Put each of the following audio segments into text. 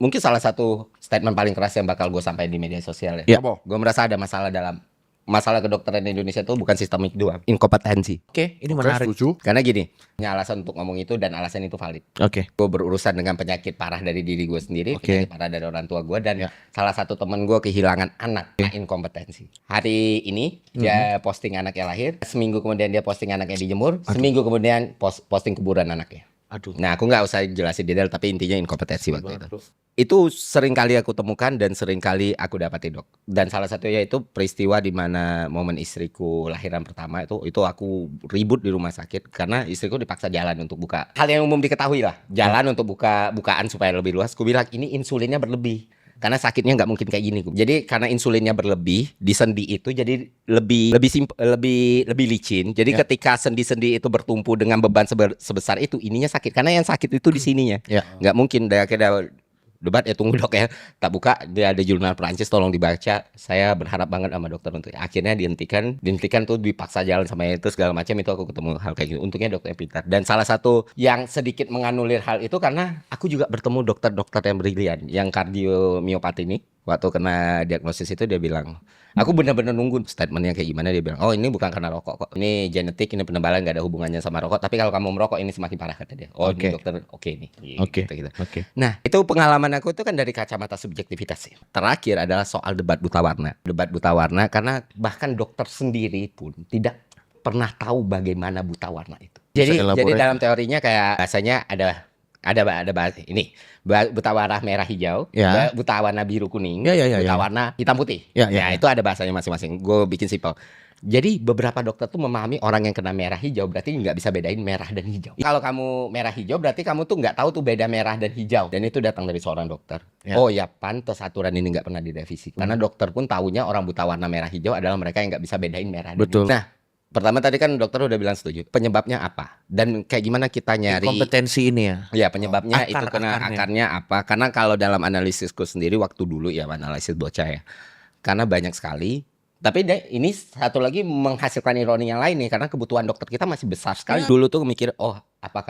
mungkin salah satu statement paling keras yang bakal gue sampaikan di media sosial Ya. ya. Gue merasa ada masalah kedokteran Indonesia itu bukan sistemik doang, inkompetensi. Oke, ini Oke, menarik. setuju. Karena gini, punya alasan untuk ngomong itu dan alasan itu valid. Oke. Gue berurusan dengan penyakit parah dari diri gue sendiri, Oke. penyakit parah dari orang tua gue, dan Ya. salah satu temen gue kehilangan anak inkompetensi. Hari ini dia posting anaknya lahir, seminggu kemudian dia posting anaknya dijemur, seminggu kemudian posting kuburan anaknya. Aduh. Nah, aku nggak usah jelasin detail, tapi intinya inkompetensi waktu itu. Itu sering kali aku temukan dan sering kali aku dapati, Dok. Dan salah satunya itu peristiwa di mana momen istriku lahiran pertama itu aku ribut di rumah sakit karena istriku dipaksa jalan untuk buka. Hal yang umum diketahui lah, jalan untuk bukaan supaya lebih luas. Aku bilang ini insulinnya berlebih. Karena sakitnya nggak mungkin kayak gini. Jadi karena insulinnya berlebih di sendi itu jadi lebih licin. Jadi ketika sendi-sendi itu bertumpu dengan beban sebesar itu, ininya sakit. Karena yang sakit itu di sininya. Ya. Nggak mungkin akhirnya debat ya, tunggu dok ya, tak buka dia ada jurnal Perancis, tolong dibaca. Saya berharap banget sama dokter untuk akhirnya dihentikan tuh, dipaksa jalan sama itu segala macam. Itu aku ketemu hal kayak gitu. Untungnya dokternya pintar. Dan salah satu yang sedikit menganulir hal itu karena aku juga bertemu dokter-dokter yang brilian, yang kardiomiopati ini. Waktu kena diagnosis itu dia bilang, aku benar-benar nunggu statementnya kayak gimana. Dia bilang, oh ini bukan karena rokok kok, ini genetik, ini penebalan, gak ada hubungannya sama rokok. Tapi kalau kamu merokok ini semakin parah, kata dia. Oh Oke. ini dokter oke nih. Oke. Gitu. Oke. Nah itu pengalaman aku itu kan dari kacamata subjektivitas ya. Terakhir adalah soal debat buta warna karena bahkan dokter sendiri pun tidak pernah tahu bagaimana buta warna itu. Jadi dalam teorinya kayak bahasanya ada bahasa ini, buta warna merah hijau, Ya. buta warna biru kuning, Ya. buta warna hitam putih. Ya. Itu ada bahasanya masing-masing. Gue bikin simpel. Jadi beberapa dokter tuh memahami orang yang kena merah hijau berarti nggak bisa bedain merah dan hijau. Kalau kamu merah hijau berarti kamu tuh nggak tahu tuh beda merah dan hijau. Dan itu datang dari seorang dokter. Ya. Oh ya, pantas aturan ini nggak pernah direvisi. Karena dokter pun tahunya orang buta warna merah hijau adalah mereka yang nggak bisa bedain merah dan Betul. hijau. Nah, pertama tadi kan dokter udah bilang setuju. Penyebabnya apa? Dan kayak gimana kita nyari kompetensi ini ya. Ya penyebabnya itu kena akarnya. akarnya apa? Karena kalau dalam analisisku sendiri waktu dulu ya, analisis bocah ya. Karena banyak sekali. Tapi ini satu lagi menghasilkan ironi yang lain nih, karena kebutuhan dokter kita masih besar sekali. Dulu tuh mikir, oh apa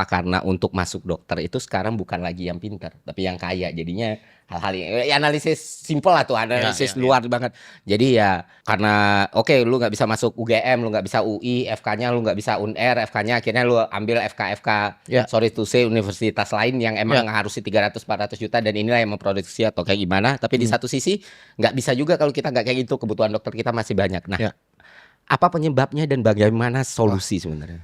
karena untuk masuk dokter itu sekarang bukan lagi yang pintar, tapi yang kaya. Jadinya hal-hal yang analisis simpel lah tuh, analisis luar banget. Jadi ya karena lu nggak bisa masuk UGM, lu nggak bisa UI, FK-nya lu nggak bisa UNR, FK-nya akhirnya lu ambil FK sorry to say universitas lain yang emang harus 300-400 juta dan inilah yang memproduksi atau kayak gimana. Tapi di satu sisi nggak bisa juga kalau kita nggak kayak gitu, kebutuhan dokter kita masih banyak. Nah, apa penyebabnya dan bagaimana solusi sebenarnya?